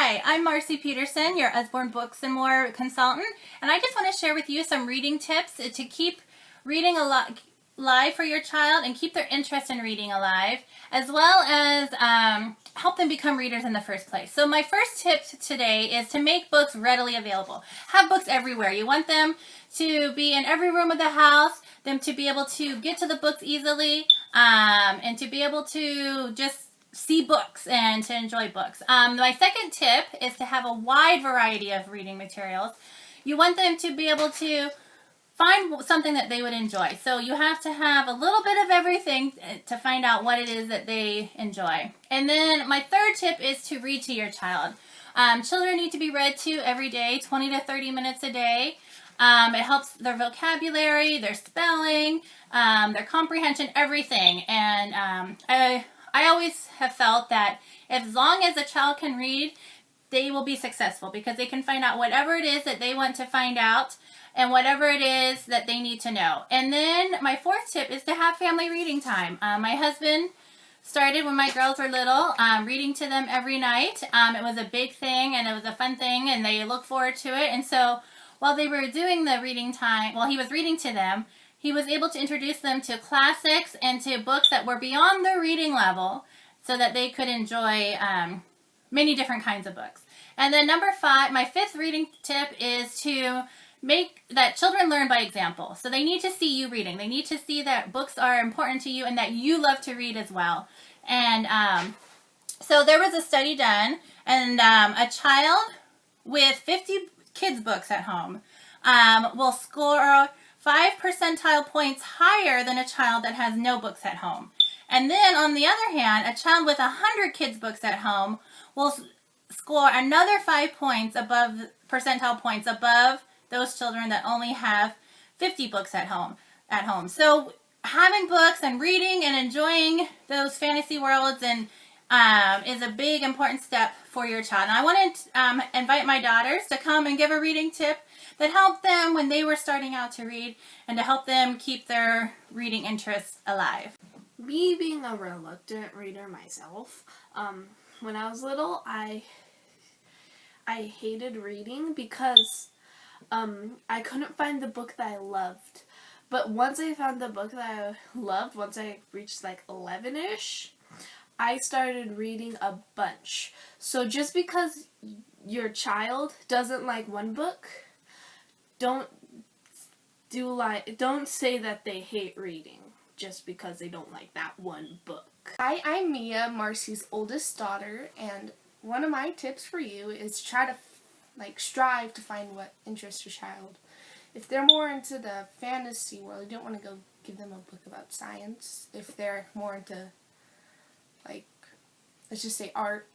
Hi, I'm Marci Peterson, your Usborne Books and More consultant, and I just want to share with you some reading tips to keep reading alive for your child and keep their interest in reading alive, as well as help them become readers in the first place. So my first tip today is to make books readily available. Have books everywhere. You want them to be in every room of the house, them to be able to get to the books easily, and to be able to just see books and to enjoy books. My second tip is to have a wide variety of reading materials. You want them to be able to find something that they would enjoy. So you have to have a little bit of everything to find out what it is that they enjoy. And then my third tip is to read to your child. Children need to be read to every day, 20 to 30 minutes a day. It helps their vocabulary, their spelling, their comprehension, everything. And I always have felt that as long as a child can read, they will be successful because they can find out whatever it is that they want to find out and whatever it is that they need to know. And then my fourth tip is to have family reading time. My husband started when my girls were little, reading to them every night. It was a big thing and it was a fun thing and they look forward to it. And so while they were doing the reading time, while he was reading to them, he was able to introduce them to classics and to books that were beyond their reading level so that they could enjoy many different kinds of books. And then number 5, my fifth reading tip is to make that children learn by example. So they need to see you reading. They need to see that books are important to you and that you love to read as well. And so there was a study done, and a child with 50 kids' books at home will score 5 percentile points higher than a child that has no books at home. And then on the other hand, a child with 100 kids' books at home will score another 5 points above, percentile points above those children that only have 50 books at home. So having books and reading and enjoying those fantasy worlds and is a big important step for your child. And I want to invite my daughters to come and give a reading tip that helped them when they were starting out to read and to help them keep their reading interests alive. Me being a reluctant reader myself, when I was little, I hated reading because I couldn't find the book that I loved. But once I found the book that I loved, once I reached like 11-ish, I started reading a bunch. So just because your child doesn't like one book, don't say that they hate reading just because they don't like that one book. Hi, I'm Mia, Marci's oldest daughter, and one of my tips for you is try to strive to find what interests your child. If they're more into the fantasy world, you don't want to go give them a book about science. If they're more into, let's just say art,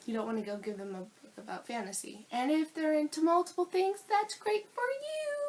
you don't want to go give them a book about fantasy. And if they're into multiple things, that's great for you.